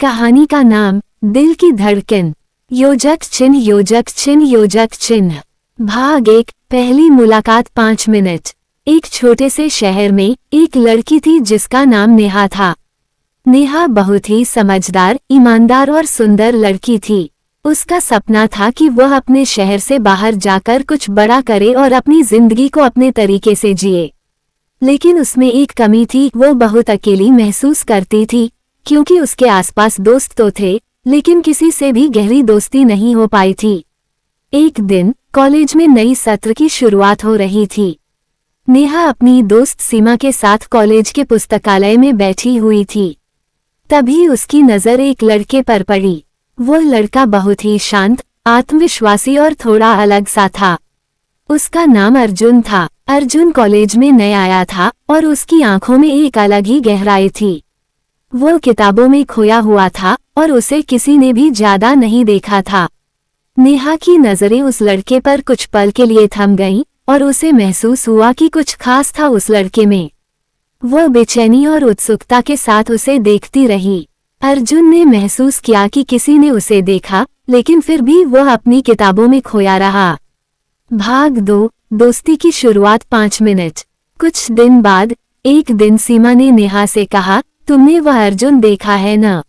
कहानी का नाम दिल की धड़कन। योजक चिन्ह योजक चिन्ह योजक चिन्ह। भाग 1। पहली मुलाकात 5 मिनट। एक छोटे से शहर में एक लड़की थी जिसका नाम नेहा था। नेहा बहुत ही समझदार, ईमानदार और सुंदर लड़की थी। उसका सपना था कि वह अपने शहर से बाहर जाकर कुछ बड़ा करे और अपनी जिंदगी को अपने तरीके से जिए। लेकिन उसमें एक कमी थी, वो बहुत अकेली महसूस करती थी क्योंकि उसके आसपास दोस्त तो थे लेकिन किसी से भी गहरी दोस्ती नहीं हो पाई थी। एक दिन कॉलेज में नई सत्र की शुरुआत हो रही थी। नेहा अपनी दोस्त सीमा के साथ कॉलेज के पुस्तकालय में बैठी हुई थी। तभी उसकी नज़र एक लड़के पर पड़ी। वो लड़का बहुत ही शांत, आत्मविश्वासी और थोड़ा अलग सा था। उसका नाम अर्जुन था। अर्जुन कॉलेज में नया आया था और उसकी आंखों में एक अलग ही गहराई थी। वो किताबों में खोया हुआ था और उसे किसी ने भी ज्यादा नहीं देखा था। नेहा की नजरें उस लड़के पर कुछ पल के लिए थम गईं और उसे महसूस हुआ कि कुछ खास था उस लड़के में। वो बेचैनी और उत्सुकता के साथ उसे देखती रही। अर्जुन ने महसूस किया कि किसी ने उसे देखा, लेकिन फिर भी वह अपनी किताबों में खोया रहा। भाग 2। दोस्ती की शुरुआत 5 मिनट। कुछ दिन बाद एक दिन सीमा ने नेहा से कहा, तुमने वह अर्जुन देखा है ना?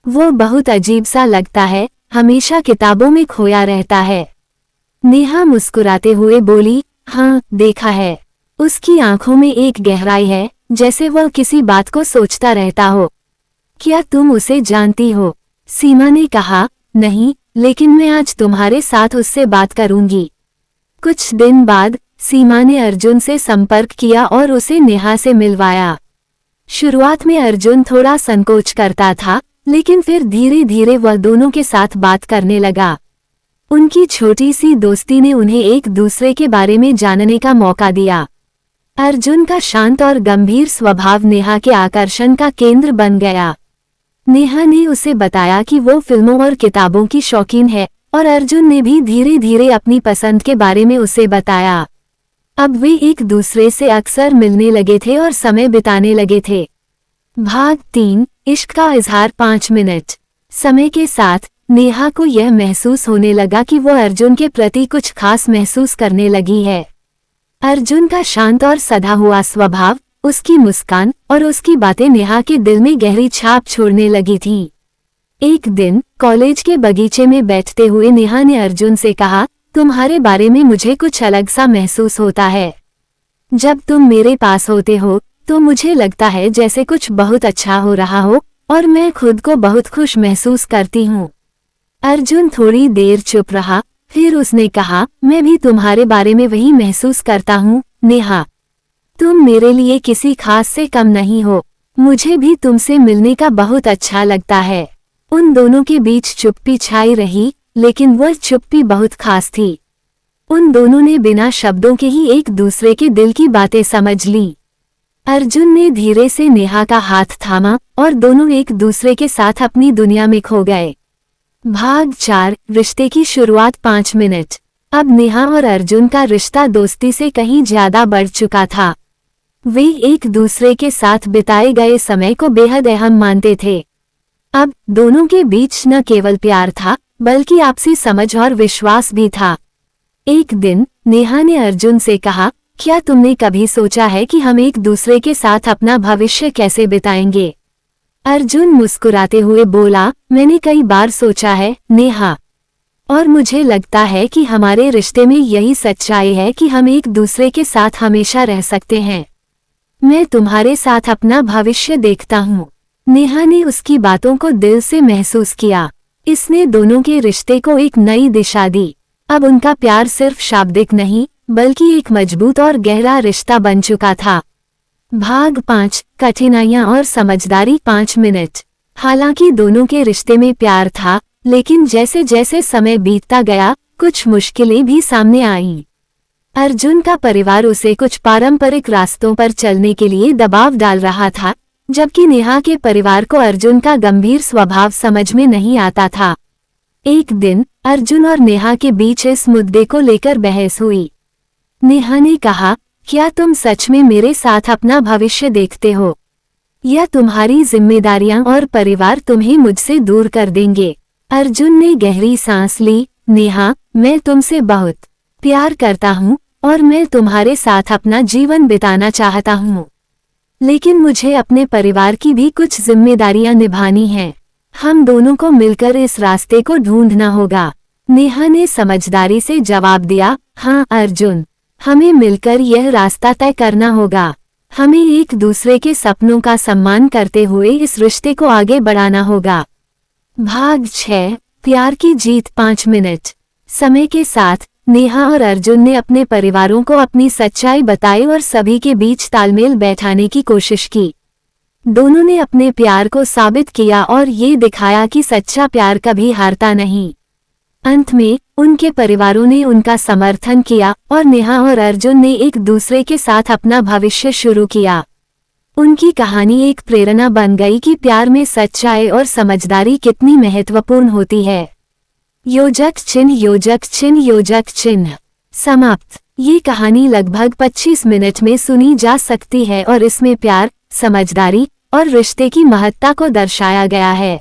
वो बहुत अजीब सा लगता है, हमेशा किताबों में खोया रहता है। नेहा मुस्कुराते हुए बोली, हाँ देखा है। उसकी आंखों में एक गहराई है, जैसे वह किसी बात को सोचता रहता हो। क्या तुम उसे जानती हो? सीमा ने कहा, नहीं, लेकिन मैं आज तुम्हारे साथ उससे बात करूंगी। कुछ दिन बाद सीमा ने अर्जुन से संपर्क किया और उसे नेहा से मिलवाया। शुरुआत में अर्जुन थोड़ा संकोच करता था, लेकिन फिर धीरे धीरे वह दोनों के साथ बात करने लगा। उनकी छोटी सी दोस्ती ने उन्हें एक दूसरे के बारे में जानने का मौका दिया। अर्जुन का शांत और गंभीर स्वभाव नेहा के आकर्षण का केंद्र बन गया। नेहा ने उसे बताया कि वो फिल्मों और किताबों की शौकीन है और अर्जुन ने भी धीरे धीरे अपनी पसंद के बारे में उसे बताया। अब वे एक दूसरे से अक्सर मिलने लगे थे और समय बिताने लगे थे। भाग 3। इश्क का इजहार 5 मिनट। समय के साथ नेहा को यह महसूस होने लगा कि वो अर्जुन के प्रति कुछ खास महसूस करने लगी है। अर्जुन का शांत और सधा हुआ स्वभाव, उसकी मुस्कान और उसकी बातें नेहा के दिल में गहरी छाप छोड़ने लगी थीं। एक दिन कॉलेज के बगीचे में बैठते हुए नेहा ने अर्जुन से कहा, तुम्हारे बारे में मुझे कुछ अलग सा महसूस होता है। जब तुम मेरे पास होते हो तो मुझे लगता है जैसे कुछ बहुत अच्छा हो रहा हो और मैं खुद को बहुत खुश महसूस करती हूँ। अर्जुन थोड़ी देर चुप रहा, फिर उसने कहा, मैं भी तुम्हारे बारे में वही महसूस करता हूँ नेहा। तुम मेरे लिए किसी खास से कम नहीं हो। मुझे भी तुमसे मिलने का बहुत अच्छा लगता है। उन दोनों के बीच चुप्पी छाई रही, लेकिन वह चुप्पी बहुत खास थी। उन दोनों ने बिना शब्दों के ही एक दूसरे के दिल की बातें समझ ली। अर्जुन ने धीरे से नेहा का हाथ थामा और दोनों एक दूसरे के साथ अपनी दुनिया में खो गए। भाग 4। रिश्ते की शुरुआत 5 मिनट। अब नेहा और अर्जुन का रिश्ता दोस्ती से कहीं ज्यादा बढ़ चुका था। वे एक दूसरे के साथ बिताए गए समय को बेहद अहम मानते थे। अब दोनों के बीच न केवल प्यार था, बल्कि आपसी समझ और विश्वास भी था। एक दिन नेहा ने अर्जुन से कहा, क्या तुमने कभी सोचा है कि हम एक दूसरे के साथ अपना भविष्य कैसे बिताएंगे? अर्जुन मुस्कुराते हुए बोला, मैंने कई बार सोचा है नेहा, और मुझे लगता है कि हमारे रिश्ते में यही सच्चाई है कि हम एक दूसरे के साथ हमेशा रह सकते हैं। मैं तुम्हारे साथ अपना भविष्य देखता हूँ। नेहा ने उसकी बातों को दिल से महसूस किया। इसने दोनों के रिश्ते को एक नई दिशा दी। अब उनका प्यार सिर्फ शाब्दिक नहीं, बल्कि एक मजबूत और गहरा रिश्ता बन चुका था। भाग 5। कठिनाइयां और समझदारी 5 मिनट। हालांकि दोनों के रिश्ते में प्यार था, लेकिन जैसे जैसे समय बीतता गया, कुछ मुश्किलें भी सामने आईं। अर्जुन का परिवार उसे कुछ पारंपरिक रास्तों पर चलने के लिए दबाव डाल रहा था, जबकि नेहा के परिवार को अर्जुन का गंभीर स्वभाव समझ में नहीं आता था। एक दिन अर्जुन और नेहा के बीच इस मुद्दे को लेकर बहस हुई। नेहा ने कहा, क्या तुम सच में मेरे साथ अपना भविष्य देखते हो? या तुम्हारी जिम्मेदारियां और परिवार तुम्हें मुझसे दूर कर देंगे। अर्जुन ने गहरी सांस ली। नेहा, मैं तुमसे बहुत प्यार करता हूँ और मैं तुम्हारे साथ अपना जीवन बिताना चाहता हूँ, लेकिन मुझे अपने परिवार की भी कुछ जिम्मेदारियां निभानी हैं। हम दोनों को मिलकर इस रास्ते को ढूंढना होगा। नेहा ने समझदारी से जवाब दिया, हाँ अर्जुन, हमें मिलकर यह रास्ता तय करना होगा। हमें एक दूसरे के सपनों का सम्मान करते हुए इस रिश्ते को आगे बढ़ाना होगा। भाग 6, प्यार की जीत 5 मिनट। समय के साथ नेहा और अर्जुन ने अपने परिवारों को अपनी सच्चाई बताई और सभी के बीच तालमेल बैठाने की कोशिश की। दोनों ने अपने प्यार को साबित किया और ये दिखाया कि सच्चा प्यार कभी हारता नहीं। अंत में उनके परिवारों ने उनका समर्थन किया और नेहा और अर्जुन ने एक दूसरे के साथ अपना भविष्य शुरू किया। उनकी कहानी एक प्रेरणा बन गई कि प्यार में सच्चाई और समझदारी कितनी महत्वपूर्ण होती है। योजक चिन्ह योजक चिन्ह योजक चिन्ह। समाप्त। ये कहानी लगभग 25 मिनट में सुनी जा सकती है और इसमें प्यार, समझदारी और रिश्ते की महत्ता को दर्शाया गया है।